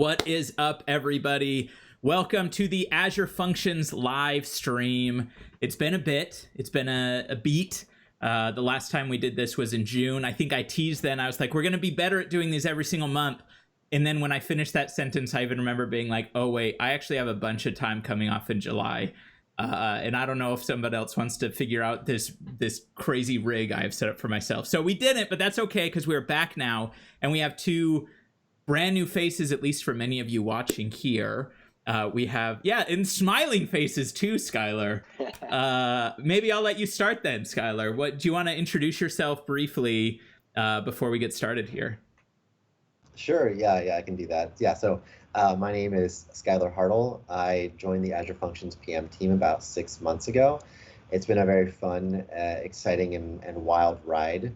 What is up, everybody? Welcome to the Azure Functions live stream. It's been a bit. It's been a beat. The last time we did this was in June. I think I teased then. I was like, we're going to be better at doing these every single month. And then when I finished that sentence, I even remember being like, oh, wait, I actually have a bunch of time coming off in July. And I don't know if somebody else wants to figure out this crazy rig I have set up for myself. So we didn't, but that's okay because we're back now. And we have two brand new faces, at least for many of you watching here. We have, and smiling faces too, Skylar. Maybe I'll let you start then, Skylar. What do you want to introduce yourself briefly before we get started here? Sure, yeah, I can do that. Yeah, so my name is Skylar Hartle. I joined the Azure Functions PM team about 6 months ago. It's been a very fun, exciting, and wild ride.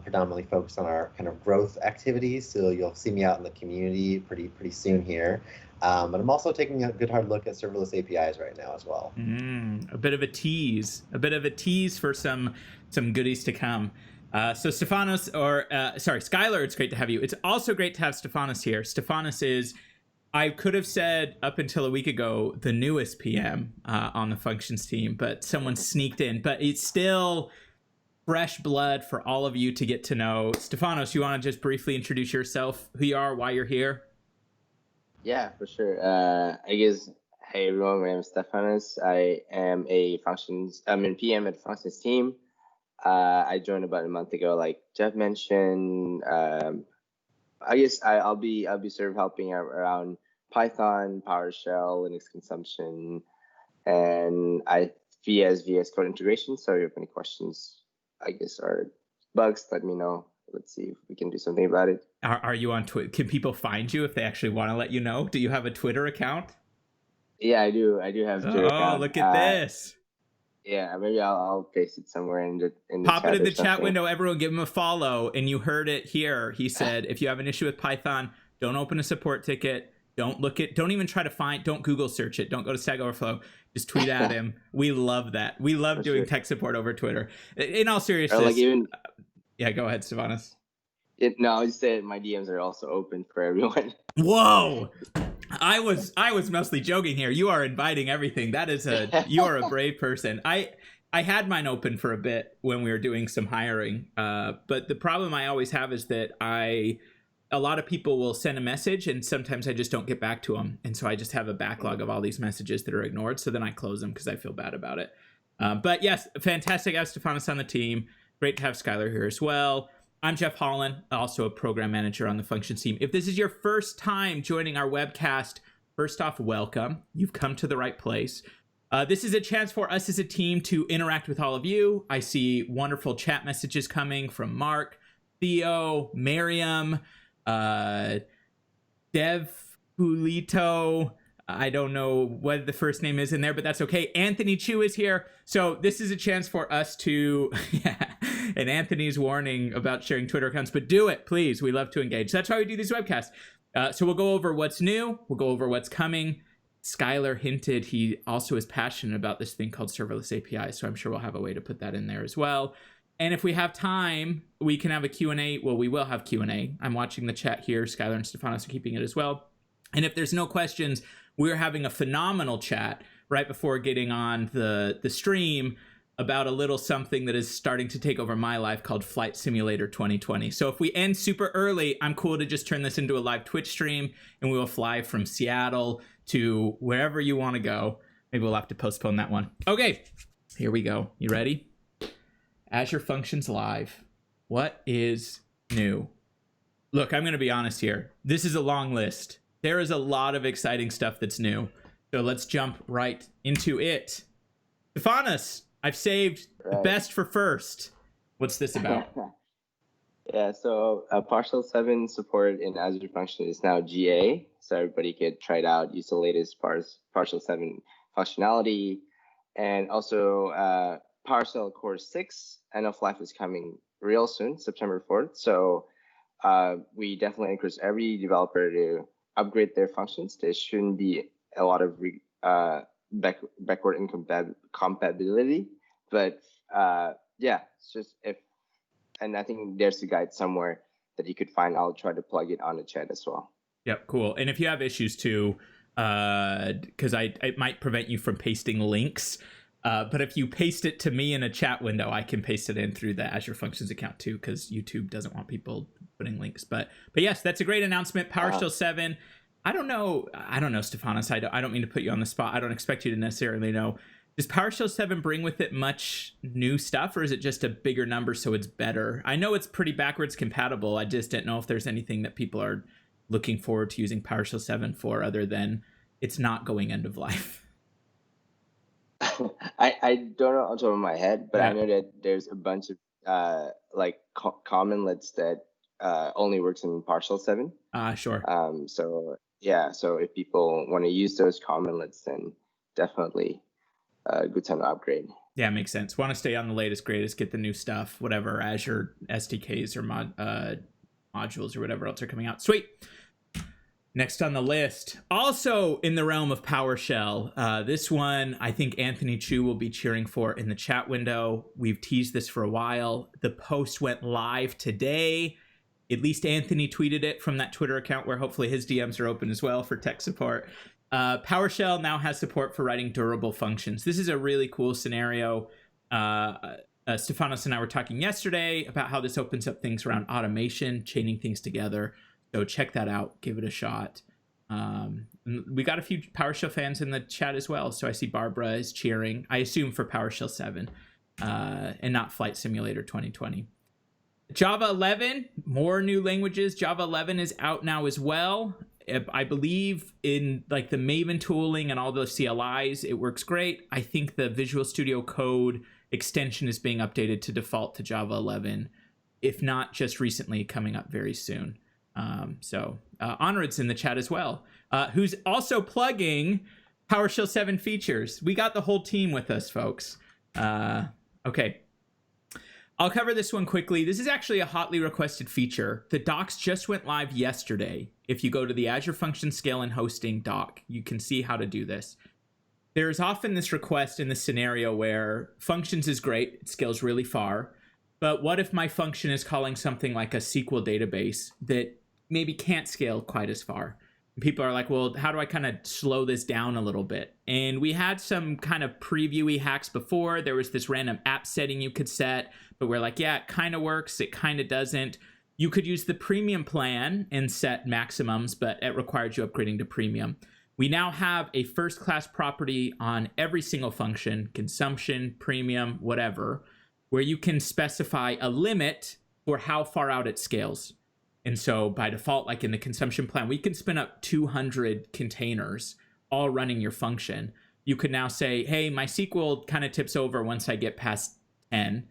Predominantly focused on our kind of growth activities, so you'll see me out in the community pretty soon here. But I'm also taking a good hard look at serverless APIs right now as well. A bit of a tease for some goodies to come. So Stefanos, Skylar, it's great to have you. It's also great to have Stefanos here. Stefanos is, I could have said up until a week ago, the newest PM on the Functions team, but someone sneaked in. But it's still fresh blood for all of you to get to know. Stefanos, you want to just briefly introduce yourself, who you are, why you're here? Yeah, for sure. I guess, hey everyone, my name is Stefanos. I am I'm in PM at Functions team. I joined about a month ago, like Jeff mentioned. I guess I'll be sort of helping out around Python, PowerShell, Linux consumption, and VS Code integration. So if you have any questions, I guess, or bugs, let me know. Let's see if we can do something about it. Are you on Twitter? Can people find you if they actually want to let you know? Do you have a Twitter account? Yeah, I do. I do have a Twitter account. Oh, look at this. Yeah, maybe I'll paste it somewhere in the Pop chat it in the something. chat window. Everyone give him a follow. And you heard it here. He said, if you have an issue with Python, don't open a support ticket. Don't even try to don't Google search it. Don't go to Stack Overflow. Just tweet at him. We love that. We love doing tech support over Twitter. In all seriousness. Yeah, go ahead, Stefanos. No, I just said my DMs are also open for everyone. Whoa! I was mostly joking here. You are inviting everything. You are a brave person. I had mine open for a bit when we were doing some hiring. But the problem I always have is that a lot of people will send a message and sometimes I just don't get back to them. And so I just have a backlog of all these messages that are ignored. So then I close them because I feel bad about it. But yes, fantastic. I have Stefanos on the team. Great to have Skylar here as well. I'm Jeff Holland, also a program manager on the Functions team. If this is your first time joining our webcast, first off, welcome. You've come to the right place. This is a chance for us as a team to interact with all of you. I see wonderful chat messages coming from Mark, Theo, Miriam, Dev Pulito. I don't know what the first name is in there, but that's okay. Anthony Chu is here. So this is a chance for us to, and Anthony's warning about sharing Twitter accounts, but do it, please. We love to engage. That's why we do these webcasts. So we'll go over what's new. We'll go over what's coming. Skylar hinted he also is passionate about this thing called serverless API. So I'm sure we'll have a way to put that in there as well. And if we have time, we can have a Q&A. Well, we will have Q&A. I'm watching the chat here. Skylar and Stefanos are keeping it as well. And if there's no questions, we're having a phenomenal chat right before getting on the stream about a little something that is starting to take over my life called Flight Simulator 2020. So if we end super early, I'm cool to just turn this into a live Twitch stream and we will fly from Seattle to wherever you want to go. Maybe we'll have to postpone that one. Okay, here we go. You ready? Azure Functions Live. What is new? Look, I'm going to be honest here. This is a long list. There is a lot of exciting stuff that's new. So let's jump right into it. Stefanos, I've saved the best for first. What's this about? Yeah, so Partial 7 support in Azure Functions is now GA. So everybody could try it out, use the latest Partial 7 functionality. And also PowerShell Core 6, end of life is coming real soon, September 4th. So we definitely encourage every developer to upgrade their functions. There shouldn't be a lot of backward incompatibility, but it's just and I think there's a guide somewhere that you could find. I'll try to plug it on the chat as well. Yep, cool. And if you have issues too, because it might prevent you from pasting links, but if you paste it to me in a chat window, I can paste it in through the Azure Functions account too, because YouTube doesn't want people putting links. But yes, that's a great announcement. PowerShell 7. I don't know, Stefanos. I don't mean to put you on the spot. I don't expect you to necessarily know. Does PowerShell 7 bring with it much new stuff, or is it just a bigger number so it's better? I know it's pretty backwards compatible. I just didn't know if there's anything that people are looking forward to using PowerShell 7 for other than it's not going end of life. I don't know on top of my head, but I know that there's a bunch of like commonlets that only works in PowerShell 7. Sure. So if people want to use those commonlets, then definitely a good time to upgrade. Yeah, makes sense. Want to stay on the latest, greatest, get the new stuff, whatever Azure SDKs or modules or whatever else are coming out. Sweet. Next on the list, also in the realm of PowerShell, this one I think Anthony Chu will be cheering for in the chat window. We've teased this for a while. The post went live today. At least Anthony tweeted it from that Twitter account where hopefully his DMs are open as well for tech support. PowerShell now has support for writing durable functions. This is a really cool scenario. Stefanos and I were talking yesterday about how this opens up things around automation, chaining things together. So check that out. Give it a shot. We got a few PowerShell fans in the chat as well. So I see Barbara is cheering, I assume for PowerShell 7 and not Flight Simulator 2020. Java 11, more new languages. Java 11 is out now as well. I believe in like the Maven tooling and all those CLIs, it works great. I think the Visual Studio Code extension is being updated to default to Java 11, if not just recently, coming up very soon. Onrad's in the chat as well, who's also plugging PowerShell 7 features. We got the whole team with us, folks. Okay. I'll cover this one quickly. This is actually a hotly requested feature. The docs just went live yesterday. If you go to the Azure Functions Scale and Hosting doc, you can see how to do this. There's often this request in the scenario where functions is great, it scales really far, but what if my function is calling something like a SQL database that maybe can't scale quite as far? And people are like, well, how do I kind of slow this down a little bit? And we had some kind of previewy hacks before. There was this random app setting you could set, but we're like, yeah, it kind of works, it kind of doesn't. You could use the premium plan and set maximums, but it requires you upgrading to premium. We now have a first-class property on every single function, consumption, premium, whatever, where you can specify a limit for how far out it scales. And so by default, like in the consumption plan, we can spin up 200 containers all running your function. You could now say, hey, my SQL kind of tips over once I get past 10.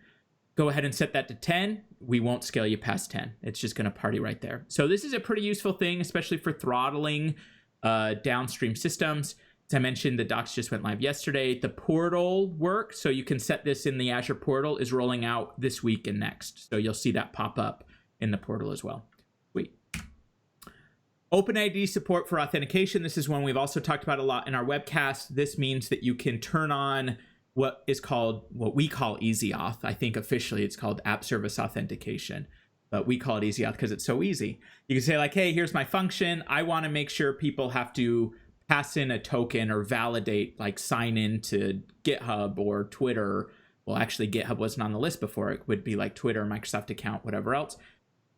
Go ahead and set that to 10. We won't scale you past 10. It's just going to party right there. So this is a pretty useful thing, especially for throttling downstream systems. As I mentioned, the docs just went live yesterday. The portal work, so you can set this in the Azure portal, is rolling out this week and next. So you'll see that pop up in the portal as well. Sweet. OpenID support for authentication. This is one we've also talked about a lot in our webcast. This means that you can turn on what we call Easy Auth. I think officially it's called App Service Authentication, but we call it Easy Auth because it's so easy. You can say like, hey, here's my function. I want to make sure people have to pass in a token or validate, like sign in to GitHub or Twitter. Well, actually GitHub wasn't on the list before. It would be like Twitter, Microsoft account, whatever else.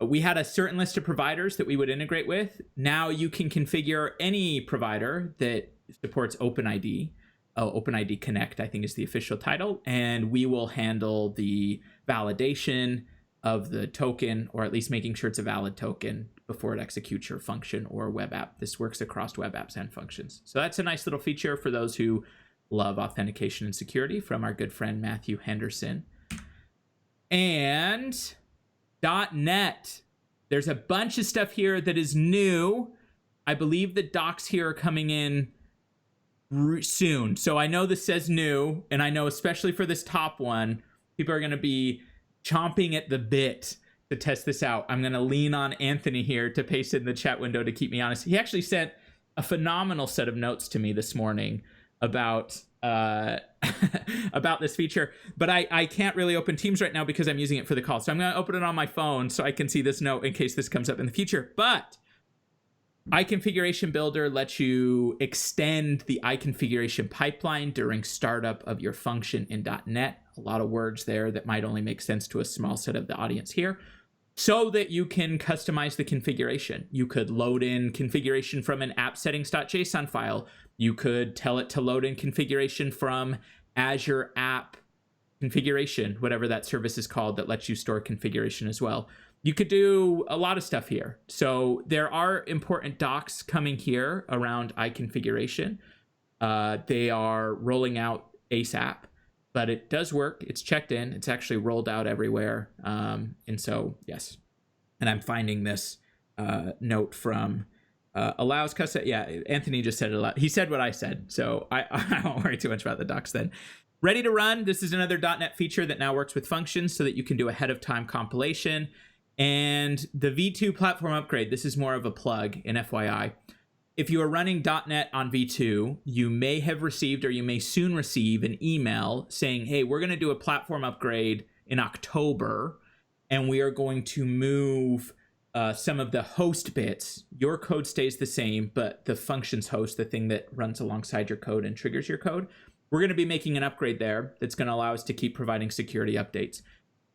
We had a certain list of providers that we would integrate with. Now you can configure any provider that supports OpenID. OpenID Connect, I think, is the official title. And we will handle the validation of the token, or at least making sure it's a valid token before it executes your function or web app. This works across web apps and functions. So that's a nice little feature for those who love authentication and security from our good friend Matthew Henderson. And .NET. There's a bunch of stuff here that is new. I believe the docs here are coming in soon. So I know this says new, and I know especially for this top one, people are going to be chomping at the bit to test this out. I'm going to lean on Anthony here to paste it in the chat window to keep me honest. He actually sent a phenomenal set of notes to me this morning about about this feature, but I can't really open Teams right now because I'm using it for the call. So I'm going to open it on my phone so I can see this note in case this comes up in the future. But iConfiguration Builder lets you extend the iConfiguration pipeline during startup of your function in .NET. A lot of words there that might only make sense to a small set of the audience here. So that you can customize the configuration. You could load in configuration from an app settings.json file. You could tell it to load in configuration from Azure App Configuration, whatever that service is called that lets you store configuration as well. You could do a lot of stuff here. So there are important docs coming here around iConfiguration. They are rolling out ASAP, but it does work. It's checked in. It's actually rolled out everywhere. And so, yes. And I'm finding this note from allows custom. Yeah, Anthony just said it a lot. He said what I said. So I won't worry too much about the docs then. Ready to run. This is another .NET feature that now works with functions so that you can do ahead of time compilation. And the V2 platform upgrade, this is more of a plug in FYI. If you are running .NET on V2, you may have received or you may soon receive an email saying, hey, we're going to do a platform upgrade in October, and we are going to move some of the host bits. Your code stays the same, but the functions host, the thing that runs alongside your code and triggers your code, we're going to be making an upgrade there that's going to allow us to keep providing security updates.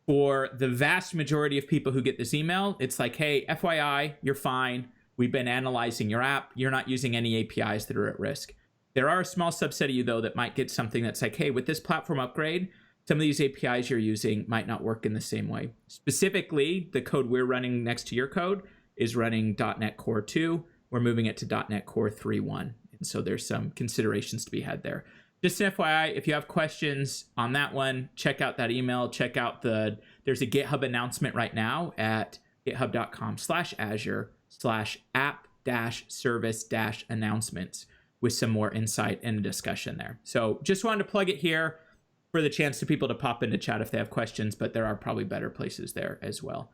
For the vast majority of people who get this email, it's like, hey, FYI, you're fine. We've been analyzing your app. You're not using any APIs that are at risk. There are a small subset of you, though, that might get something that's like, hey, with this platform upgrade, some of these APIs you're using might not work in the same way. Specifically, the code we're running next to your code is running .NET Core 2. We're moving it to .NET Core 3.1. And so there's some considerations to be had there. Just an FYI, if you have questions on that one, check out that email. Check out there's a GitHub announcement right now at github.com/azure/app-service-announcements with some more insight and a discussion there. So just wanted to plug it here for the chance to people to pop into chat if they have questions, but there are probably better places there as well.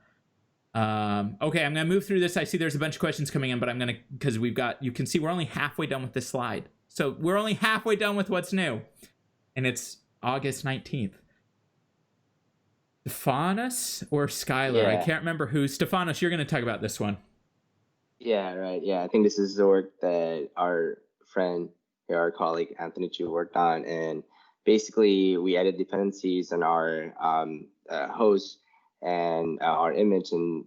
Okay, I'm going to move through this. I see there's a bunch of questions coming in, but I'm going to, because you can see we're only halfway done with this slide. So we're only halfway done with what's new. And it's August 19th. Stephanos or Skylar? Yeah. I can't remember who. Stephanos, you're going to talk about this one. Yeah, right. Yeah, I think this is the work that our friend, our colleague Anthony Chu worked on. And basically, we added dependencies on our host and our image, and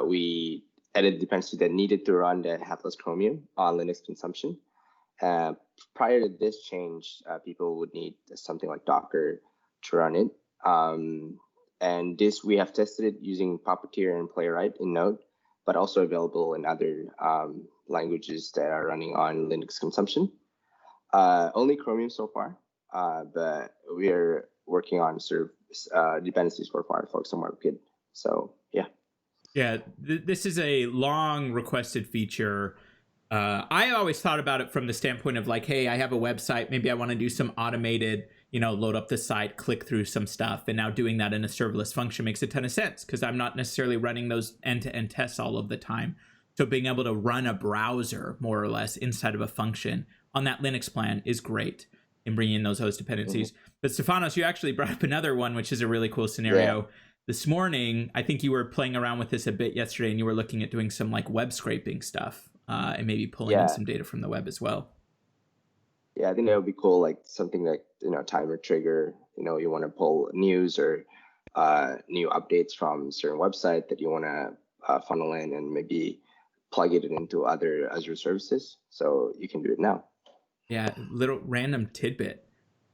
we added dependency that needed to run the headless Chromium on Linux consumption. Prior to this change, people would need something like Docker to run it. And this, we have tested it using Puppeteer and Playwright in Node, but also available in other languages that are running on Linux consumption. Only Chromium so far, but we are working on dependencies for Firefox and WebKit. So, yeah. Yeah, this is a long requested feature. I always thought about it from the standpoint of like, hey, I have a website. Maybe I want to do some automated, load up the site, click through some stuff. And now doing that in a serverless function makes a ton of sense because I'm not necessarily running those end-to-end tests all of the time. So being able to run a browser more or less inside of a function on that Linux plan is great in bringing in those host dependencies. Mm-hmm. But Stephanos, you actually brought up another one, which is a really cool scenario. Yeah. This morning, I think you were playing around with this a bit yesterday and you were looking at doing some like web scraping stuff. And maybe pulling in some data from the web as well. Yeah, I think that would be cool. Like something like, timer trigger, you want to pull news or new updates from a certain website that you want to funnel in and maybe plug it into other Azure services. So you can do it now. Yeah, little random tidbit.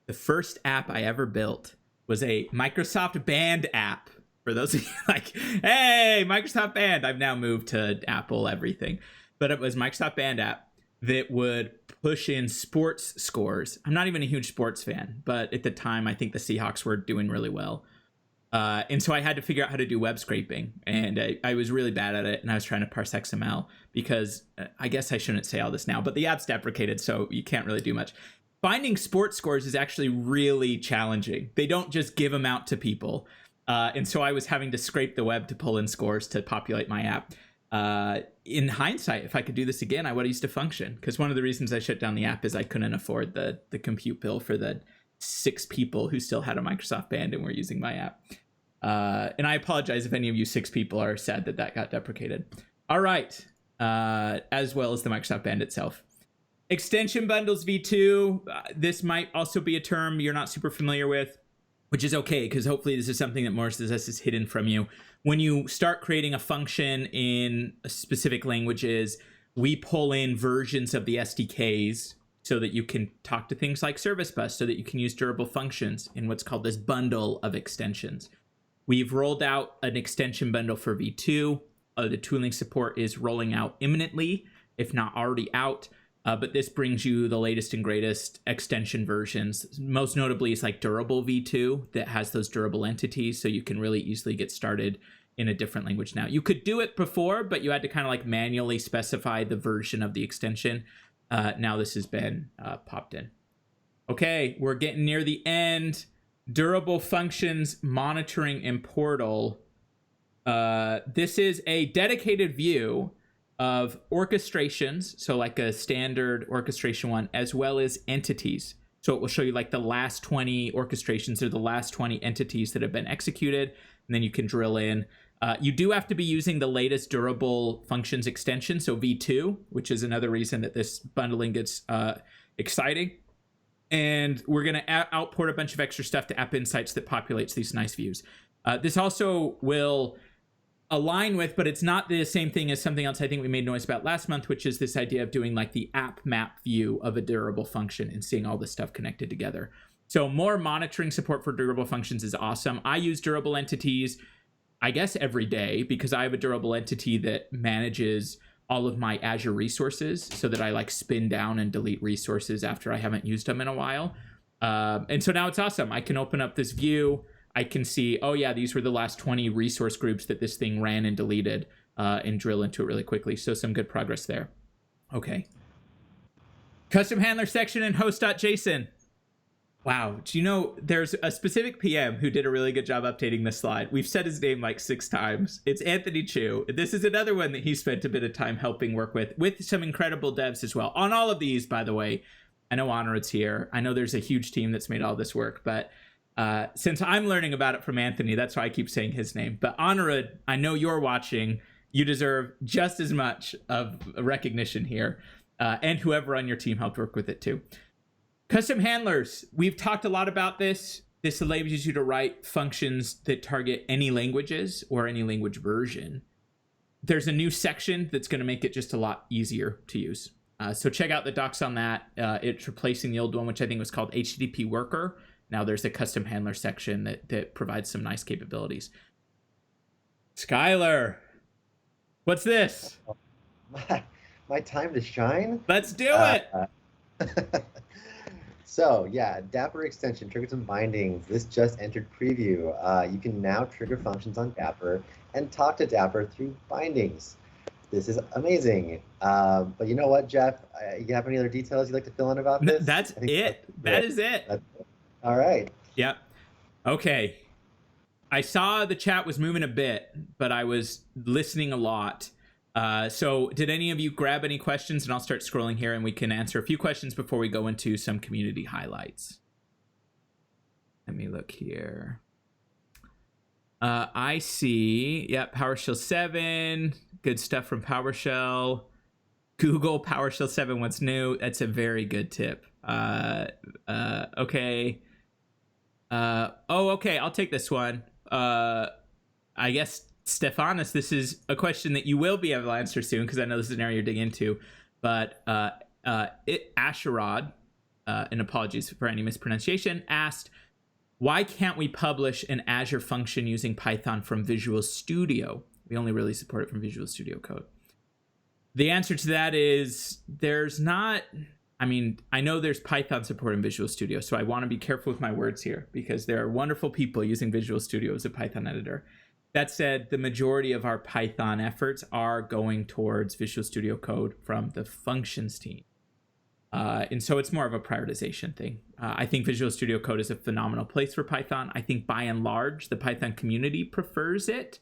The first app I ever built was a Microsoft Band app. For those of you like, hey, Microsoft Band. I've now moved to Apple everything. But it was Microsoft Band app that would push in sports scores. I'm not even a huge sports fan, but at the time, I think the Seahawks were doing really well. And so I had to figure out how to do web scraping. And I was really bad at it. And I was trying to parse XML because I guess I shouldn't say all this now, but the app's deprecated, so you can't really do much. Finding sports scores is actually really challenging. They don't just give them out to people. And so I was having to scrape the web to pull in scores to populate my app. In hindsight, if I could do this again, I would have used a function because one of the reasons I shut down the app is I couldn't afford the compute bill for the 6 people who still had a Microsoft Band and were using my app. And I apologize if any of you 6 people are sad that got deprecated. All right. as well as the Microsoft band itself. Extension bundles v2. This might also be a term you're not super familiar with, which is okay, because hopefully this is something that Morris Possess is hidden from you. When you start creating a function in specific languages, we pull in versions of the SDKs so that you can talk to things like Service Bus, so that you can use durable functions in what's called this bundle of extensions. We've rolled out an extension bundle for v2. The tooling support is rolling out imminently, if not already out. But this brings you the latest and greatest extension versions. Most notably, it's like Durable v2 that has those durable entities, so you can really easily get started in a different language now. You could do it before, but you had to kind of like manually specify the version of the extension. Now this has been popped in. Okay, we're getting near the end. Durable functions monitoring in Portal. This is a dedicated view of orchestrations, so like a standard orchestration one, as well as entities. So it will show you like the last 20 orchestrations or the last 20 entities that have been executed, and then you can drill in. You do have to be using the latest durable functions extension, so v2, which is another reason that this bundling gets exciting. And we're going to outport a bunch of extra stuff to App Insights that populates these nice views. This also will align with, but it's not the same thing as something else I think we made noise about last month, which is this idea of doing like the app map view of a durable function and seeing all this stuff connected together. So more monitoring support for durable functions is awesome. I use durable entities, I guess, every day, because I have a durable entity that manages all of my Azure resources so that I like spin down and delete resources after I haven't used them in a while. And so now it's awesome. I can open up this view. I can see, oh yeah, these were the last 20 resource groups that this thing ran and deleted, and drill into it really quickly. So some good progress there. Okay. Custom handler section in host.json. Wow. Do you know there's a specific PM who did a really good job updating this slide? We've said his name like 6 times. It's Anthony Chu. This is another one that he spent a bit of time helping work with some incredible devs as well. On all of these, by the way, I know Honorad's here. I know there's a huge team that's made all this work, but since I'm learning about it from Anthony, that's why I keep saying his name. But Honorad, I know you're watching. You deserve just as much of recognition here, and whoever on your team helped work with it too. Custom handlers. We've talked a lot about this. This enables you to write functions that target any languages or any language version. There's a new section that's going to make it just a lot easier to use. So check out the docs on that. It's replacing the old one, which I think was called HTTP Worker. Now there's a custom handler section that provides some nice capabilities. Skylar, what's this? My time to shine? Let's do it! So yeah, Dapper extension, triggers and bindings. This just entered preview. You can now trigger functions on Dapper and talk to Dapper through bindings. This is amazing. But you know what, Jeff? You have any other details you'd like to fill in about this? That's it. That is it. All right. Yep. Okay. I saw the chat was moving a bit, but I was listening a lot. So did any of you grab any questions? And I'll start scrolling here and we can answer a few questions before we go into some community highlights. Let me look here. I see, PowerShell 7, good stuff from PowerShell. Google PowerShell 7, what's new? That's a very good tip. Okay. Okay, I'll take this one. I guess, Stefanos, this is a question that you will be able to answer soon, because I know this is an area you're digging into. But Asherod, and apologies for any mispronunciation, asked, why can't we publish an Azure function using Python from Visual Studio? We only really support it from Visual Studio Code. The answer to that is there's not... I mean, I know there's Python support in Visual Studio, so I want to be careful with my words here because there are wonderful people using Visual Studio as a Python editor. That said, the majority of our Python efforts are going towards Visual Studio Code from the functions team. And so it's more of a prioritization thing. I think Visual Studio Code is a phenomenal place for Python. I think by and large, the Python community prefers it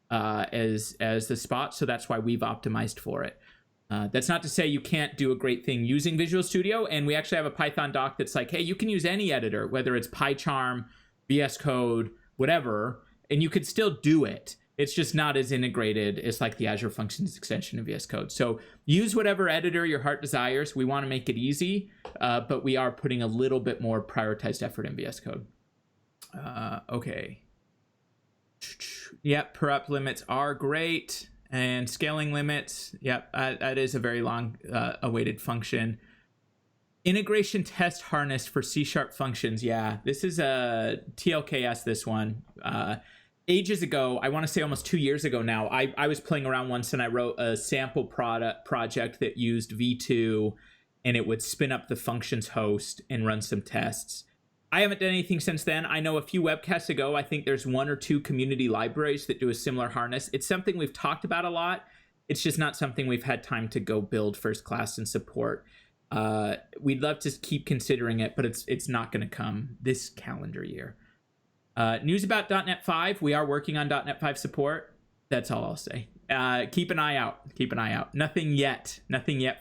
as the spot, so that's why we've optimized for it. That's not to say you can't do a great thing using Visual Studio, and we actually have a Python doc that's like, hey, you can use any editor, whether it's PyCharm, VS Code, whatever, and you could still do it. It's just not as integrated as like the Azure Functions extension of VS Code. So use whatever editor your heart desires. We want to make it easy, but we are putting a little bit more prioritized effort in VS Code. Okay. Yep, per up limits are great. And scaling limits, yep, that is a very long awaited function. Integration test harness for C# functions. Yeah, this is a TLKS, this one. Ages ago, I want to say almost 2 years ago now, I was playing around once and I wrote a sample project that used V2 and it would spin up the functions host and run some tests. I haven't done anything since then. I know a few webcasts ago, I think there's 1 or 2 community libraries that do a similar harness. It's something we've talked about a lot. It's just not something we've had time to go build first class and support. We'd love to keep considering it, but it's not going to come this calendar year. News about .NET 5. We are working on .NET 5 support. That's all I'll say. Keep an eye out. Keep an eye out. Nothing yet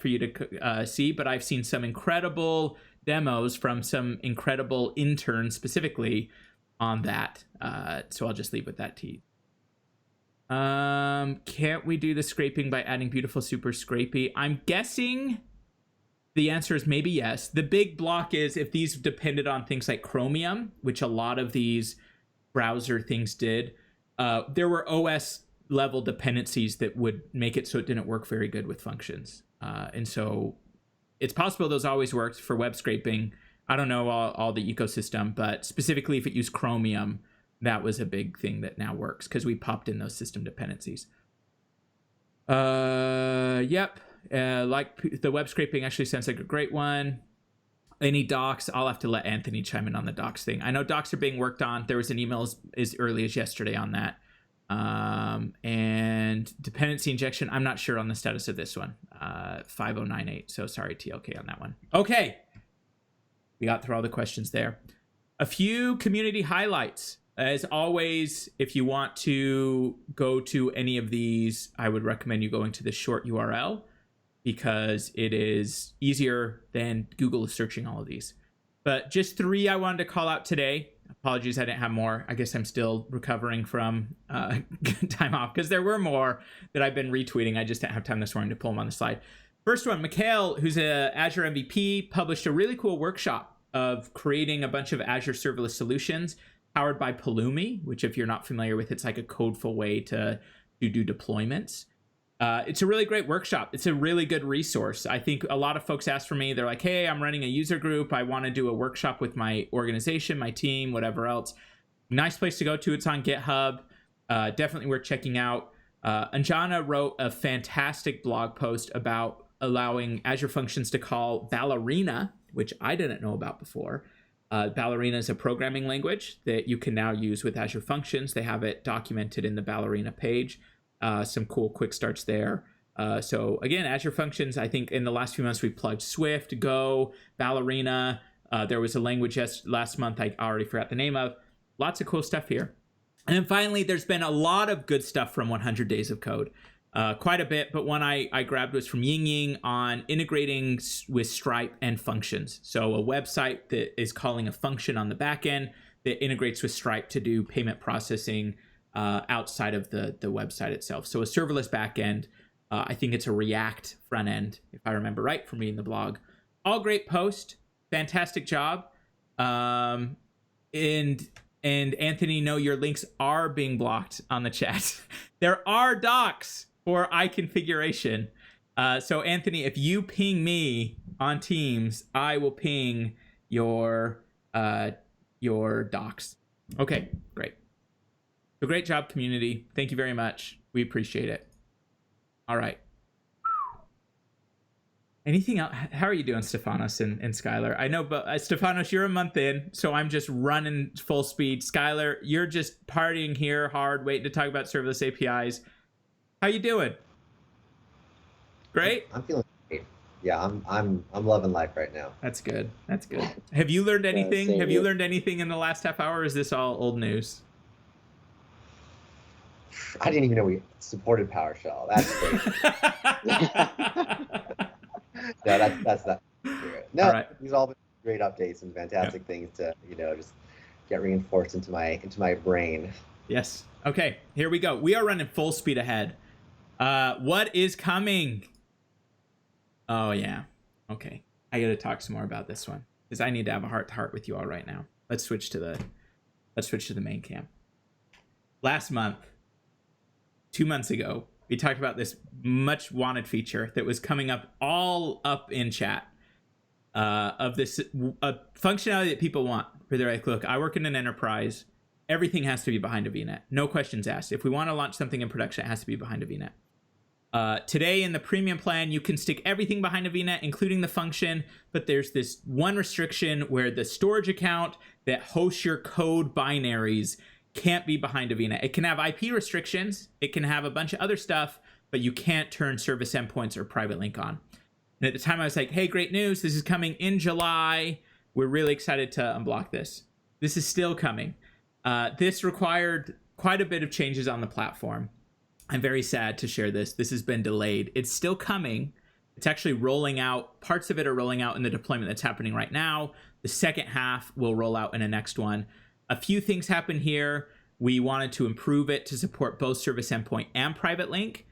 for you to see, but I've seen some incredible demos from some incredible interns specifically on that. So I'll just leave with that to you. Can't we do the scraping by adding beautiful super scrapey? I'm guessing the answer is maybe yes. The big block is if these depended on things like Chromium, which a lot of these browser things did, there were OS level dependencies that would make it so it didn't work very good with functions. And so it's possible those always worked for web scraping. I don't know all the ecosystem, but specifically if it used Chromium, that was a big thing that now works because we popped in those system dependencies. Yep. Like the web scraping actually sounds like a great one. Any docs? I'll have to let Anthony chime in on the docs thing. I know docs are being worked on. There was an email as early as yesterday on that. And dependency injection, I'm not sure on the status of this one. 5098. So sorry, TLK on that one. Okay. We got through all the questions there. A few community highlights. As always, if you want to go to any of these, I would recommend you going to the short URL because it is easier than Google is searching all of these. But just 3 I wanted to call out today. Apologies, I didn't have more. I guess I'm still recovering from time off because there were more that I've been retweeting. I just didn't have time this morning to pull them on the slide. First one, Mikhail, who's a Azure MVP, published a really cool workshop of creating a bunch of Azure serverless solutions powered by Pulumi, which if you're not familiar with, it's like a codeful way to do deployments. It's a really great workshop. It's a really good resource. I think a lot of folks ask for me. They're like, hey, I'm running a user group. I want to do a workshop with my organization, my team, whatever else. Nice place to go to. It's on GitHub. Definitely worth checking out. Anjana wrote a fantastic blog post about allowing Azure Functions to call Ballerina, which I didn't know about before. Ballerina is a programming language that you can now use with Azure Functions. They have it documented in the Ballerina page. Some cool quick starts there. So again, Azure Functions, I think in the last few months we plugged Swift, Go, Ballerina. There was a language last month I already forgot the name of. Lots of cool stuff here. And then finally, there's been a lot of good stuff from 100 Days of Code. Quite a bit, but one I grabbed was from Ying Ying on integrating with Stripe and functions. So a website that is calling a function on the back end that integrates with Stripe to do payment processing outside of the website itself. So a serverless backend. I think it's a React front end, if I remember right from reading the blog. All great post. Fantastic job. And Anthony, no, your links are being blocked on the chat. There are docs for iConfiguration. So Anthony, if you ping me on Teams, I will ping your docs. Okay, great. So great job, community. Thank you very much. We appreciate it. All right. Anything else? How are you doing, Stefanos and Skylar? I know, but Stefanos, you're a month in, so I'm just running full speed. Skylar, you're just partying here hard, waiting to talk about serverless APIs. How you doing? Great. I'm feeling great. Yeah, I'm loving life right now. That's good. That's good. Have you learned anything? Have you learned anything in the last half hour? Or is this all old news? I didn't even know we supported PowerShell. That's great. No, that's not accurate. No, all right. These all been great updates and fantastic things to just get reinforced into my brain. Yes. Okay, here we go. We are running full speed ahead. What is coming? Oh, yeah. Okay. I got to talk some more about this one because I need to have a heart-to-heart with you all right now. Let's switch to the main cam. Last month, 2 months ago, we talked about this much wanted feature that was coming up all up in chat of this functionality that people want. Where they're like, look, I work in an enterprise. Everything has to be behind a VNet. No questions asked. If we want to launch something in production, it has to be behind a VNet. Today in the premium plan, you can stick everything behind a VNet, including the function, but there's this one restriction where the storage account that hosts your code binaries can't be behind a VNet. It can have IP restrictions, it can have a bunch of other stuff, but you can't turn service endpoints or private link on. And at the time I was like, hey, great news, this is coming in July. We're really excited to unblock this. This is still coming. This required quite a bit of changes on the platform. I'm very sad to share this. This has been delayed. It's still coming. It's actually rolling out. Parts of it are rolling out in the deployment that's happening right now. The second half will roll out in the next one. A few things happen here. We wanted to improve it to support both service endpoint and private link.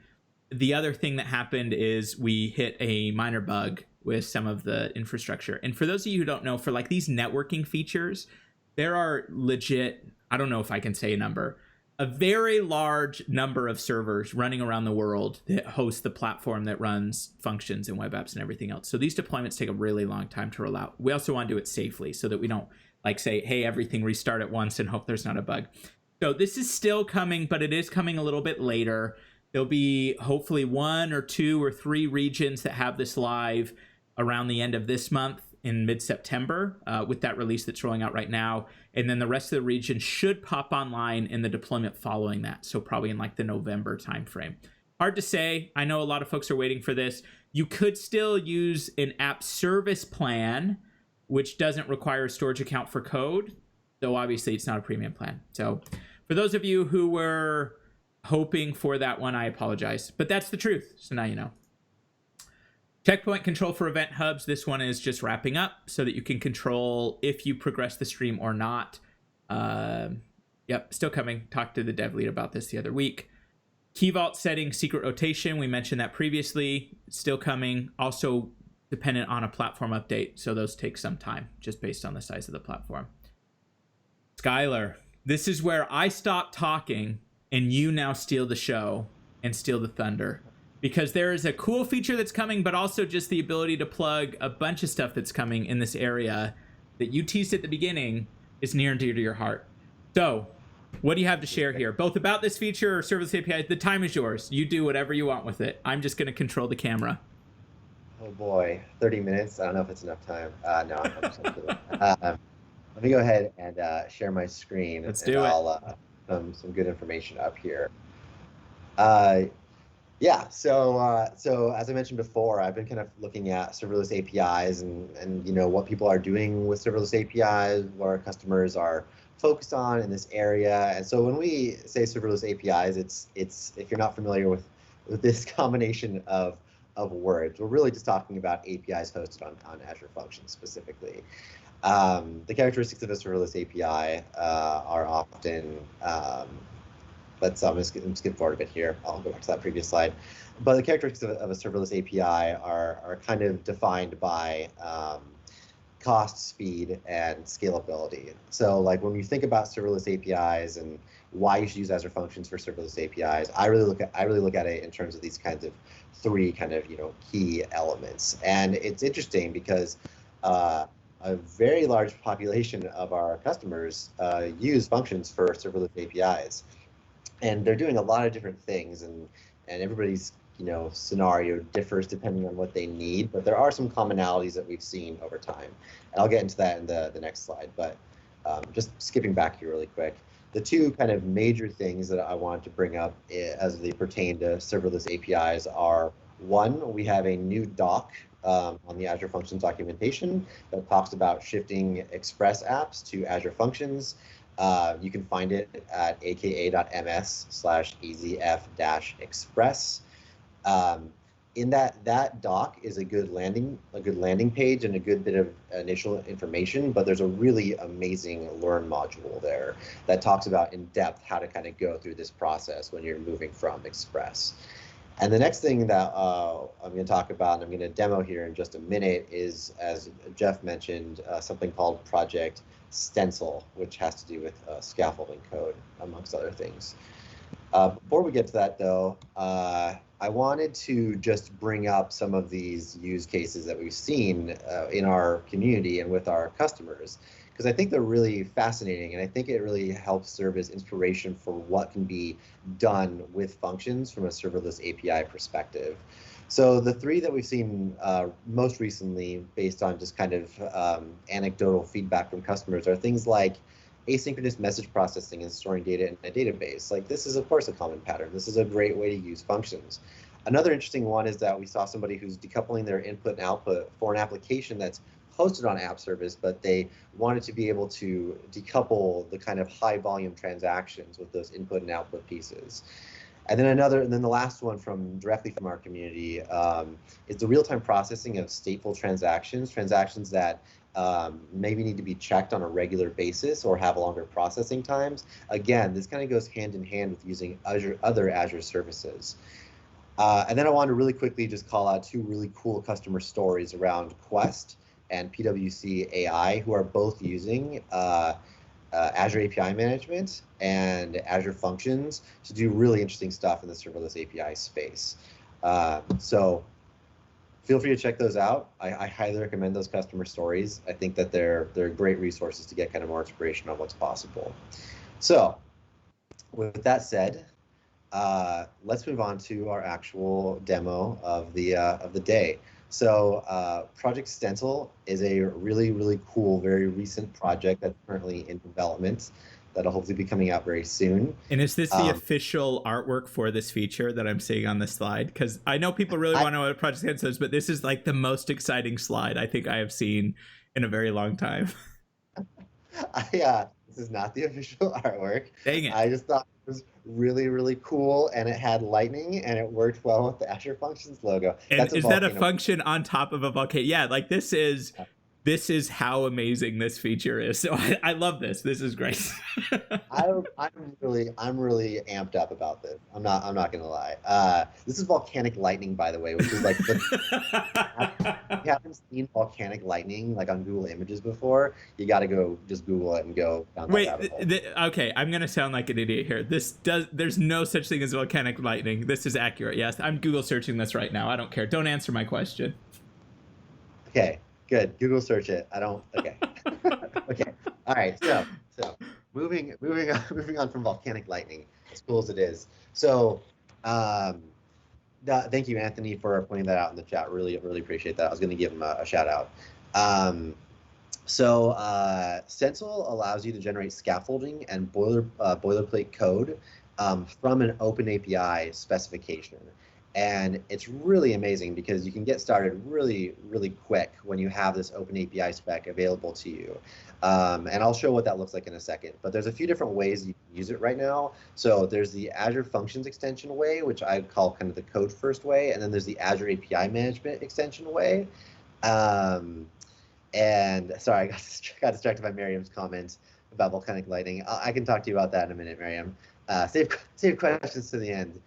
The other thing that happened is we hit a minor bug with some of the infrastructure. And for those of you who don't know, for like these networking features, there are legit, I don't know if I can say a number, a very large number of servers running around the world that host the platform that runs functions and web apps and everything else. So these deployments take a really long time to roll out. We also want to do it safely so that we don't like say, hey, everything restart at once and hope there's not a bug. So this is still coming, but it is coming a little bit later. There'll be hopefully 1 or 2 or 3 regions that have this live around the end of this month in mid-September with that release that's rolling out right now. And then the rest of the region should pop online in the deployment following that. So probably in like the November timeframe. Hard to say. I know a lot of folks are waiting for this. You could still use an app service plan, which doesn't require a storage account for code, though obviously it's not a premium plan. So for those of you who were hoping for that one, I apologize. But that's the truth. So now you know. Checkpoint control for event hubs. This one is just wrapping up so that you can control if you progress the stream or not. Yep, still coming. Talked to the dev lead about this the other week. Key vault setting, secret rotation. We mentioned that previously. Still coming. Also dependent on a platform update. So those take some time just based on the size of the platform. Skylar, this is where I stop talking and you now steal the show and steal the thunder. Because there is a cool feature that's coming, but also just the ability to plug a bunch of stuff that's coming in this area that you teased at the beginning is near and dear to your heart. So what do you have to share here? Both about this feature or serverless API? The time is yours. You do whatever you want with it. I'm just going to control the camera. Oh boy, 30 minutes. I don't know if it's enough time. No, I'm just gonna do it. Let me go ahead and share my screen. Let's do it. I'll some good information up here. Yeah, so as I mentioned before, I've been kind of looking at serverless APIs and you know what people are doing with serverless APIs, what our customers are focused on in this area. And so when we say serverless APIs, it's if you're not familiar with this combination of words, we're really just talking about APIs hosted on Azure Functions specifically. The characteristics of a serverless API are often let's skip forward a bit here. I'll go back to that previous slide. But the characteristics of a serverless API are kind of defined by cost, speed, and scalability. So like when you think about serverless APIs and why you should use Azure Functions for serverless APIs, I really look at it in terms of these kinds of 3 kind of key elements. And it's interesting because a very large population of our customers use functions for serverless APIs. And they're doing a lot of different things, and everybody's scenario differs depending on what they need. But there are some commonalities that we've seen over time, and I'll get into that in the next slide. But just skipping back here really quick, the 2 kind of major things that I wanted to bring up as they pertain to serverless APIs are: 1, we have a new doc on the Azure Functions documentation that talks about shifting Express apps to Azure Functions. You can find it at aka.ms/azf-express. in that doc is a good landing page and a good bit of initial information, but there's a really amazing learn module there that talks about in depth how to kind of go through this process when you're moving from Express. And the next thing that I'm going to talk about, and I'm going to demo here in just a minute, is, as Jeff mentioned, something called Project Stencil, which has to do with scaffolding code, amongst other things. Before we get to that, though, I wanted to just bring up some of these use cases that we've seen in our community and with our customers, because I think they're really fascinating, and I think it really helps serve as inspiration for what can be done with functions from a serverless API perspective. So the three that we've seen most recently, based on just kind of anecdotal feedback from customers, are things like asynchronous message processing and storing data in a database. Like, this is, of course, a common pattern. This is a great way to use functions. Another interesting one is that we saw somebody who's decoupling their input and output for an application that's hosted on app service, but they wanted to be able to decouple the kind of high volume transactions with those input and output pieces. And then the last one directly from our community is the real-time processing of stateful transactions that maybe need to be checked on a regular basis or have longer processing times. Again, this kind of goes hand in hand with using other Azure services. And then I wanted to really quickly just call out two really cool customer stories around Quest and PwC AI, who are both using Azure API management and Azure Functions to do really interesting stuff in the serverless API space. So feel free to check those out. I highly recommend those customer stories. I think that they're great resources to get kind of more inspiration on what's possible. So with that said, let's move on to our actual demo of the day. So Project Stencil is a really, really cool, very recent project that's currently in development that'll hopefully be coming out very soon. And is this the official artwork for this feature that I'm seeing on the slide? Because I know people really want to know what Project Stencil is, but this is like the most exciting slide I think I have seen in a very long time. Yeah, this is not the official artwork. Dang it. I just thought it was really, really cool, and it had lightning, and it worked well with the Azure Functions logo. And is that a function on top of a volcano? Yeah, like this is how amazing this feature is. So I love this. This is great. I'm really amped up about this. I'm not gonna lie. This is volcanic lightning, by the way, which is like if you haven't seen volcanic lightning like on Google Images before, you got to go just Google it and go down that rabbit hole. Okay, I'm gonna sound like an idiot here. There's no such thing as volcanic lightning. This is accurate. Yes, I'm Google searching this right now. I don't care. Don't answer my question. Okay. Good. Google search it. I don't. Okay. Okay. All right. So moving on from volcanic lightning, as cool as it is. So, thank you, Anthony, for pointing that out in the chat. Really appreciate that. I was going to give him a shout out. Stencil allows you to generate scaffolding and boilerplate code from an open API specification. And it's really amazing because you can get started really, really quick when you have this open API spec available to you. And I'll show what that looks like in a second. But there's a few different ways you can use it right now. So there's the Azure Functions extension way, which I call kind of the code first way. And then there's the Azure API management extension way. And sorry, I got distracted by Miriam's comment about volcanic lightning. I can talk to you about that in a minute, Miriam. Save questions to the end.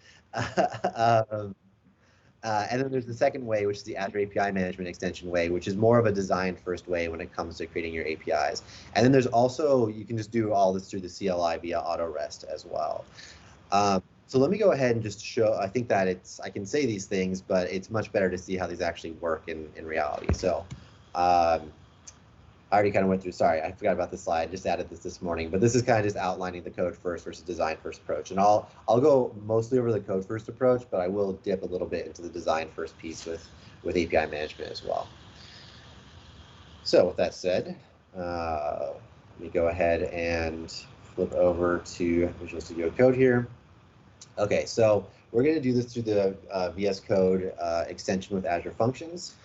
And then there's the second way, which is the Azure API management extension way, which is more of a design first way when it comes to creating your APIs. And then there's also, you can just do all this through the CLI via auto rest as well. So let me go ahead and just show, I think that I can say these things, but it's much better to see how these actually work in reality. So I already kind of went through, sorry, I forgot about this slide, just added this morning, but this is kind of just outlining the code first versus design first approach. And I'll go mostly over the code first approach, but I will dip a little bit into the design first piece with API management as well. So with that said, let me go ahead and flip over to Visual Studio Code here. Okay, so we're going to do this through the VS Code extension with Azure Functions.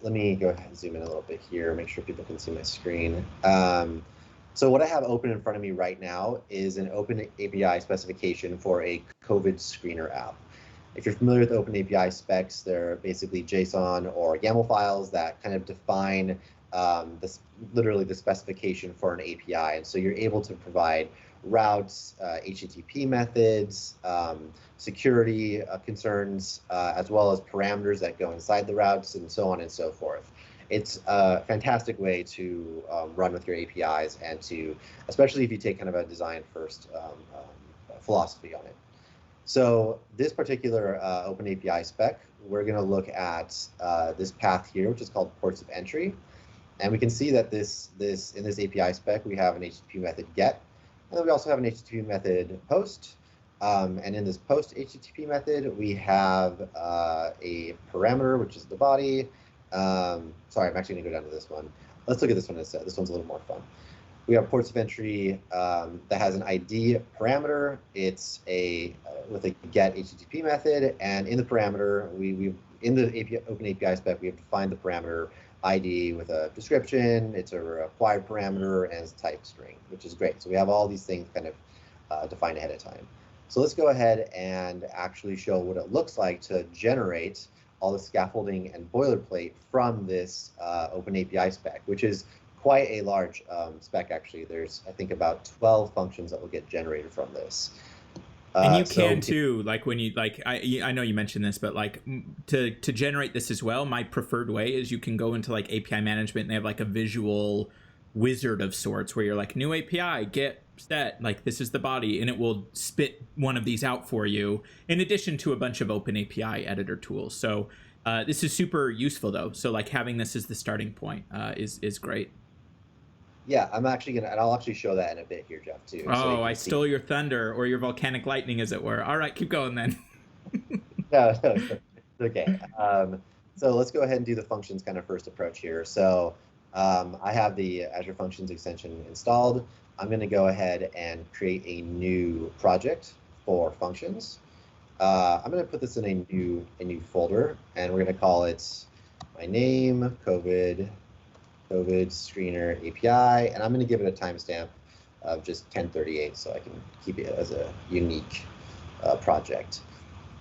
Let me go ahead and zoom in a little bit here, make sure people can see my screen. So what I have open in front of me right now is an open API specification for a COVID screener app. If you're familiar with OpenAPI specs, they're basically JSON or YAML files that kind of define literally the specification for an API. And so you're able to provide routes, HTTP methods, security concerns, as well as parameters that go inside the routes, and so on and so forth. It's a fantastic way to run with your APIs, and to, especially if you take kind of a design first philosophy on it. So this particular OpenAPI spec, we're going to look at this path here, which is called ports of entry. And we can see that in this API spec, we have an HTTP method get, and then we also have an HTTP method post. And in this post HTTP method, we have a parameter, which is the body. Sorry, I'm actually going to go down to this one. Let's look at this one instead. This one's a little more fun. We have ports of entry that has an ID parameter. It's with a get HTTP method, and in the parameter, in the OpenAPI spec, we have defined the parameter ID with a description. It's a required parameter, and it's a type string, which is great. So we have all these things kind of defined ahead of time. So let's go ahead and actually show what it looks like to generate all the scaffolding and boilerplate from this OpenAPI spec, which is quite a large spec, actually. There's, I think, about 12 functions that will get generated from this. And you can too, like when you, like, I know you mentioned this, but like to generate this as well, my preferred way is you can go into like API management, and they have like a visual wizard of sorts where you're like, new API, get set, like this is the body, and it will spit one of these out for you, in addition to a bunch of OpenAPI editor tools. So this is super useful though. So like having this as the starting point is great. Yeah, I'm actually and I'll actually show that in a bit here, Jeff, too. Oh, so I stole your thunder, or your volcanic lightning, as it were. All right, keep going then. No, it's okay. So let's go ahead and do the functions kind of first approach here. So I have the Azure Functions extension installed. I'm going to go ahead and create a new project for functions. I'm going to put this in a new folder, and we're going to call it my name, COVID screener API, and I'm going to give it a timestamp of just 1038, so I can keep it as a unique project.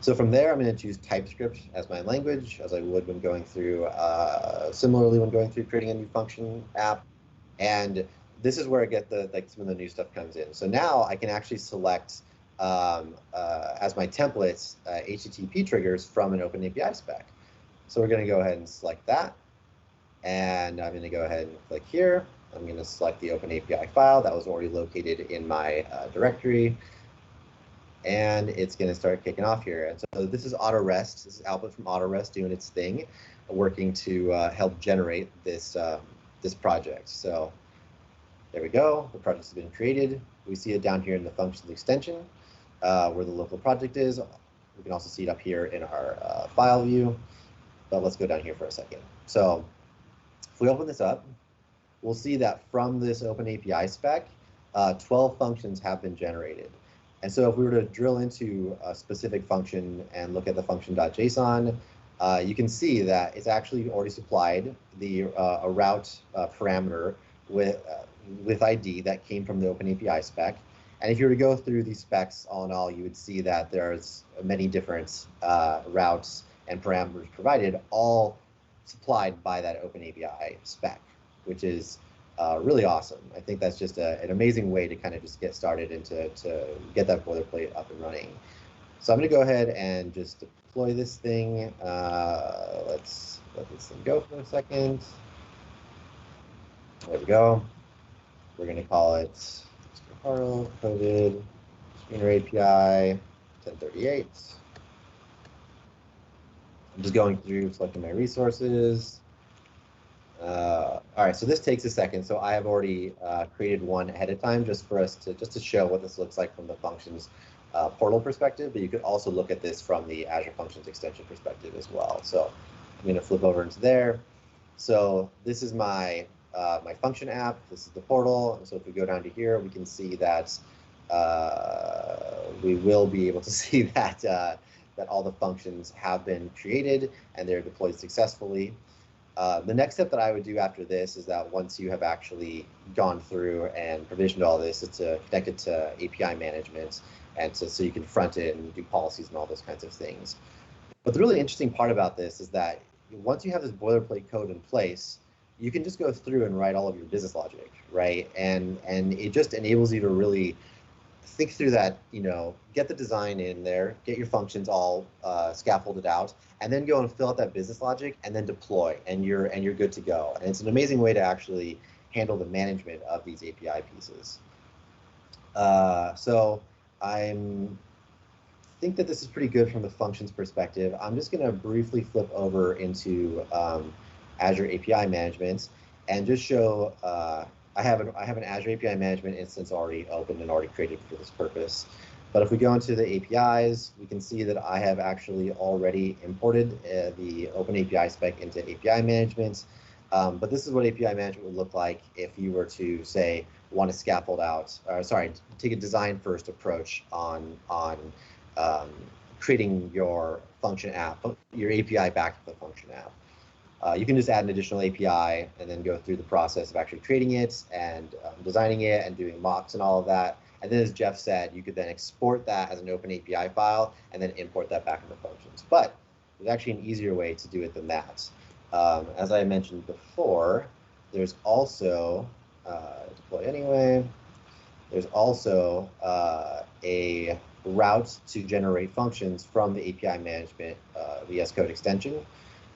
So from there, I'm going to choose TypeScript as my language, as I would when going through, similarly when going through creating a new function app. And this is where I get some of the new stuff comes in. So now I can actually select as my templates HTTP triggers from an OpenAPI spec. So we're going to go ahead and select that. And I'm going to go ahead and click here. I'm going to select the OpenAPI file that was already located in my directory. And it's going to start kicking off here. And so this is AutoRest. This is output from AutoRest doing its thing, working to help generate this, this project. So there we go. The project has been created. We see it down here in the functions extension where the local project is. We can also see it up here in our file view. But let's go down here for a second. So if we open this up, we'll see that from this OpenAPI spec, 12 functions have been generated. And so if we were to drill into a specific function and look at the function.json, you can see that it's actually already supplied a route parameter with ID that came from the OpenAPI spec. And if you were to go through these specs, all in all, you would see that there's many different routes and parameters provided, all supplied by that OpenAPI spec, which is really awesome. I think that's just an amazing way to kind of just get started and to get that boilerplate up and running. So I'm going to go ahead and just deploy this thing. Let's let this thing go for a second. There we go. We're going to call it COVID Screener API 1038. I'm just going through, selecting my resources. All right, so this takes a second. So I have already created one ahead of time just for us to show what this looks like from the functions portal perspective. But you could also look at this from the Azure Functions extension perspective as well. So I'm going to flip over into there. So this is my my function app. This is the portal. And so if we go down to here, we can see that we will be able to see that that all the functions have been created and they're deployed successfully. The next step that I would do after this is that once you have actually gone through and provisioned all this, it's connected to API management. and so you can front it and do policies and all those kinds of things. But the really interesting part about this is that once you have this boilerplate code in place, you can just go through and write all of your business logic, right? And it just enables you to really think through that, get the design in there, get your functions all scaffolded out, and then go and fill out that business logic and then deploy, and you're good to go. And it's an amazing way to actually handle the management of these API pieces. So I think that this is pretty good from the functions perspective. I'm just going to briefly flip over into Azure API management and just show I have an Azure API management instance already open and already created for this purpose. But if we go into the APIs, we can see that I have actually already imported the Open API spec into API management. But this is what API management would look like if you were to, say, want to scaffold out, take a design first approach on creating your function app, your API back to the function app. You can just add an additional API and then go through the process of actually creating it and designing it and doing mocks and all of that. And then, as Jeff said, you could then export that as an Open API file and then import that back into functions. But there's actually an easier way to do it than that. As I mentioned before, there's also, deploy anyway, there's also a route to generate functions from the API management VS Code extension.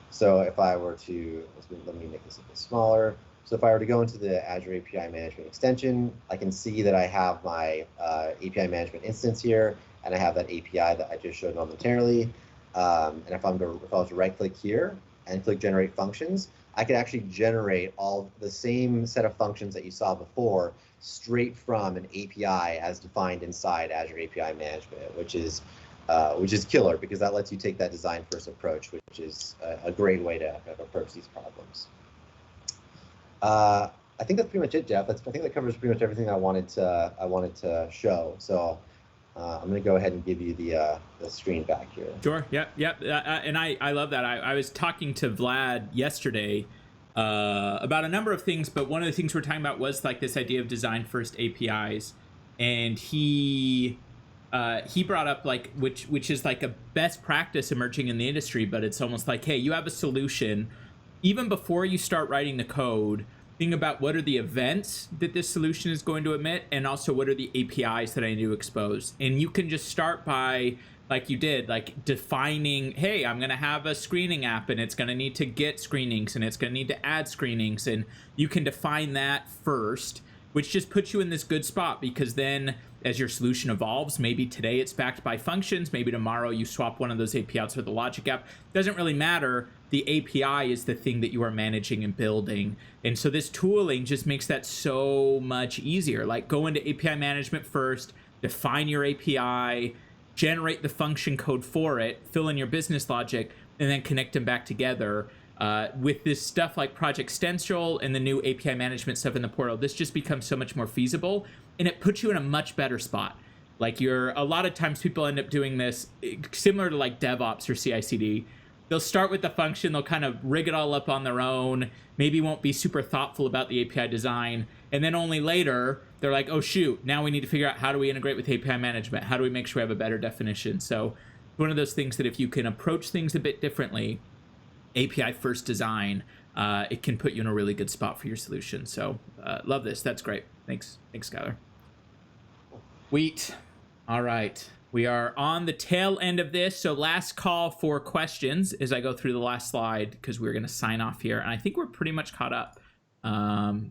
So if I were to, let me make this a bit smaller. So if I were to go into the Azure API management extension, I can see that I have my API management instance here, and I have that API that I just showed momentarily. And if I was to right-click here and click Generate Functions, I could actually generate all the same set of functions that you saw before straight from an API as defined inside Azure API Management, which is killer because that lets you take that design-first approach, which is a great way to approach these problems. I think that's pretty much it, Jeff. I think that covers pretty much everything I wanted to show. So I'm going to go ahead and give you the screen back here. Sure. Yep. And I love that. I was talking to Vlad yesterday about a number of things, but one of the things we're talking about was like this idea of design first APIs, and he brought up like which is like a best practice emerging in the industry, but it's almost like, hey, you have a solution. Even before you start writing the code, think about what are the events that this solution is going to emit, and also what are the APIs that I need to expose. And you can just start by, like you did, like defining, hey, I'm going to have a screening app, and it's going to need to get screenings, and it's going to need to add screenings. And you can define that first, which just puts you in this good spot, because then as your solution evolves, maybe today it's backed by functions, maybe tomorrow you swap one of those APIs with a logic app. Doesn't really matter. The API is the thing that you are managing and building. And so this tooling just makes that so much easier. Like, go into API management first, define your API, generate the function code for it, fill in your business logic, and then connect them back together. With this stuff like Project Stencil and the new API management stuff in the portal, this just becomes so much more feasible, and it puts you in a much better spot. Like, a lot of times people end up doing this similar to like DevOps or CI/CD. They'll start with the function, they'll kind of rig it all up on their own, maybe won't be super thoughtful about the API design, and then only later they're like, oh shoot, now we need to figure out how do we integrate with API management? How do we make sure we have a better definition? So one of those things that if you can approach things a bit differently, API first design, it can put you in a really good spot for your solution. So love this. That's great. Thanks, Skylar. Wheat. All right. We are on the tail end of this. So last call for questions as I go through the last slide, because we're going to sign off here. And I think we're pretty much caught up. All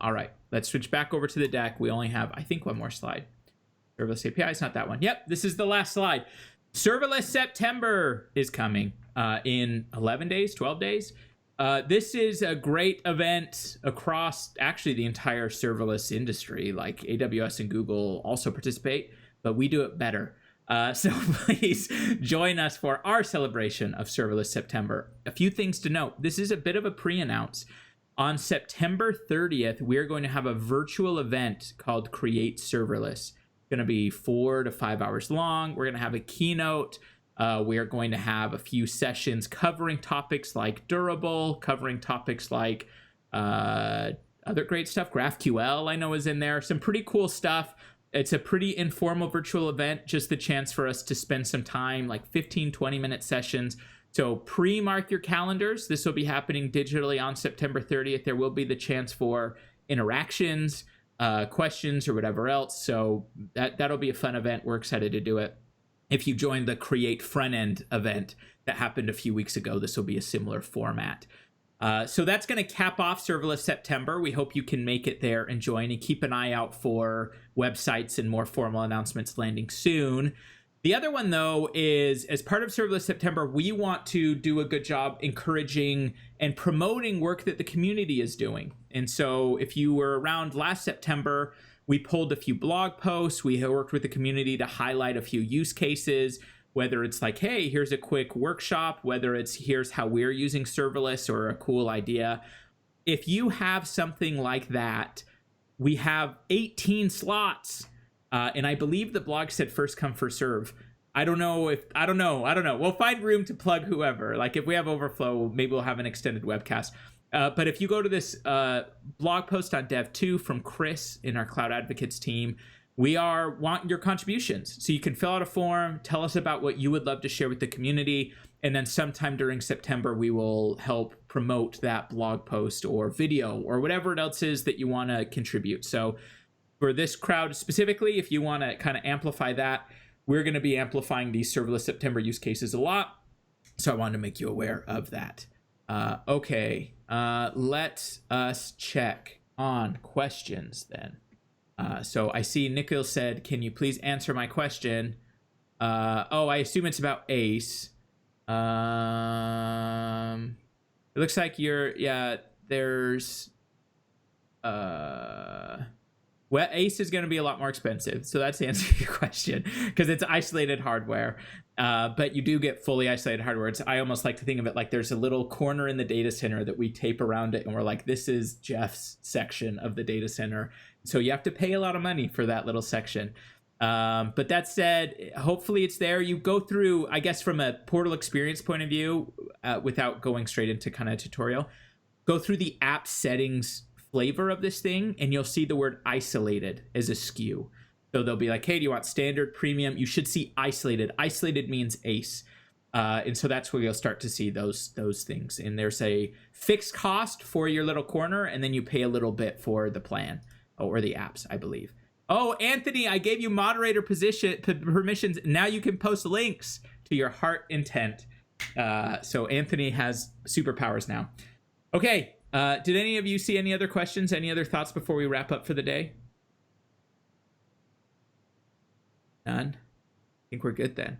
right. Let's switch back over to the deck. We only have, I think, one more slide. Serverless API is not that one. Yep, this is the last slide. Serverless September is coming in 11 days, 12 days. This is a great event across actually the entire serverless industry. Like AWS and Google also participate, but we do it better. So please join us for our celebration of Serverless September. A few things to note. This is a bit of a pre-announce. On September 30th, we're going to have a virtual event called Create Serverless. It's going to be 4 to 5 hours long. We're going to have a keynote. We are going to have a few sessions covering topics like Durable, covering topics like other great stuff. GraphQL, I know, is in there. Some pretty cool stuff. It's a pretty informal virtual event, just the chance for us to spend some time, like 15, 20-minute sessions. So pre-mark your calendars. This will be happening digitally on September 30th. There will be the chance for interactions, questions, or whatever else. So that'll be a fun event. We're excited to do it. If you joined the Create Front End event that happened a few weeks ago, this will be a similar format. So that's going to cap off Serverless September. We hope you can make it there and join, and keep an eye out for websites and more formal announcements landing soon. The other one, though, is as part of Serverless September, we want to do a good job encouraging and promoting work that the community is doing. And so if you were around last September, we pulled a few blog posts. We worked with the community to highlight a few use cases, whether it's like, hey, here's a quick workshop, whether it's here's how we're using serverless or a cool idea. If you have something like that, we have 18 slots. And I believe the blog said first come, first serve. I don't know. We'll find room to plug whoever. Like if we have overflow, maybe we'll have an extended webcast. But if you go to this blog post on Dev2 from Chris in our Cloud Advocates team, we want your contributions. So you can fill out a form, tell us about what you would love to share with the community, and then sometime during September, we will help promote that blog post or video or whatever it else is that you want to contribute. So for this crowd specifically, if you want to kind of amplify that, we're going to be amplifying these Serverless September use cases a lot. So I wanted to make you aware of that. Okay, let us check on questions then. So I see Nikhil said, can you please answer my question? I assume it's about ACE. It looks like there's... Well, ACE is going to be a lot more expensive, so that's the answer to your question, because it's isolated hardware, but you do get fully isolated hardware. I almost like to think of it like there's a little corner in the data center that we tape around it, and we're like, this is Jeff's section of the data center, so you have to pay a lot of money for that little section. But that said, hopefully it's there. You go through, I guess from a portal experience point of view, without going straight into kind of tutorial, go through the app settings flavor of this thing, and you'll see the word isolated as a SKU. So they'll be like, hey, do you want standard, premium? You should see isolated. Isolated means ACE. And so that's where you'll start to see those things. And there's a fixed cost for your little corner, and then you pay a little bit for the plan or the apps, I believe. Oh, Anthony, I gave you moderator permissions. Now you can post links to your heart intent. So Anthony has superpowers now. Okay. Did any of you see any other questions, any other thoughts before we wrap up for the day? None? I think we're good then.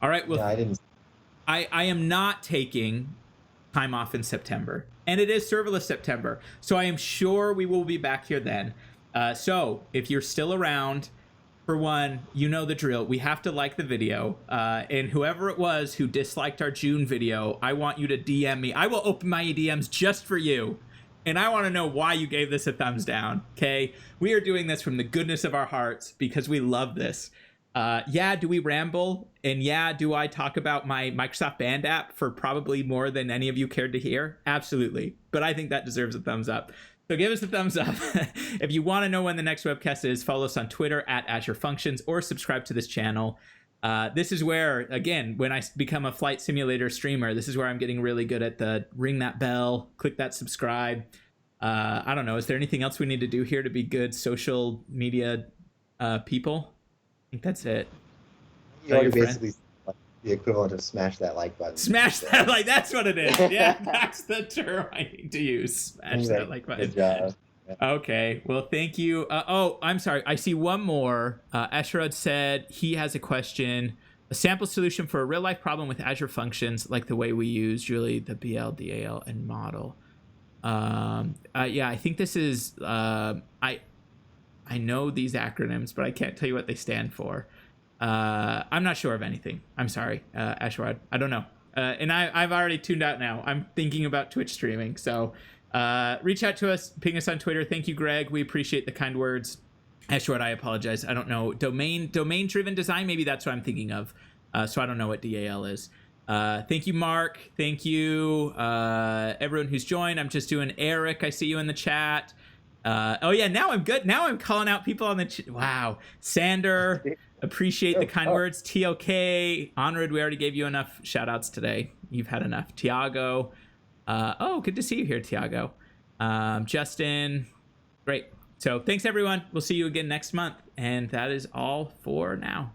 All right. Well, Yeah, I am not taking time off in September, and it is Serverless September, so I am sure we will be back here then. So if you're still around, for one, you know the drill. We have to like the video, and whoever it was who disliked our June video, I want you to DM me. I will open my DMs just for you, and I want to know why you gave this a thumbs down, okay? We are doing this from the goodness of our hearts because we love this. Yeah, do we ramble? And yeah, do I talk about my Microsoft Band app for probably more than any of you cared to hear? Absolutely. But I think that deserves a thumbs up. So give us a thumbs up. If you want to know when the next webcast is, follow us on Twitter at Azure Functions or subscribe to this channel. This is where, again, when I become a flight simulator streamer, this is where I'm getting really good at the ring that bell, click that subscribe. I don't know. Is there anything else we need to do here to be good social media people? I think that's it. You already basically the equivalent of smash that like button. Smash that like, that's what it is. Yeah, that's the term I need to use. Smash that like button. Good job. Okay, well, thank you. I'm sorry. I see one more. Eshrod said he has a question. A sample solution for a real-life problem with Azure Functions, like the way we use usually the BL, DAL, and model. Yeah, I think this is... I know these acronyms, but I can't tell you what they stand for. I'm not sure of anything. I'm sorry, Ashrod. I don't know. And I've already tuned out now. I'm thinking about Twitch streaming. So reach out to us, ping us on Twitter. Thank you, Greg. We appreciate the kind words. Ashrod, I apologize. I don't know. Domain-driven design, maybe that's what I'm thinking of. So I don't know what DAL is. Thank you, Mark. Thank you, everyone who's joined. I'm just doing Eric. I see you in the chat. Oh yeah, now I'm good. Now I'm calling out people on the wow. Sander, appreciate the kind words. TOK, Onward, we already gave you enough shout outs today. You've had enough. Tiago. Oh, good to see you here, Tiago. Justin. Great. So thanks everyone. We'll see you again next month. And that is all for now.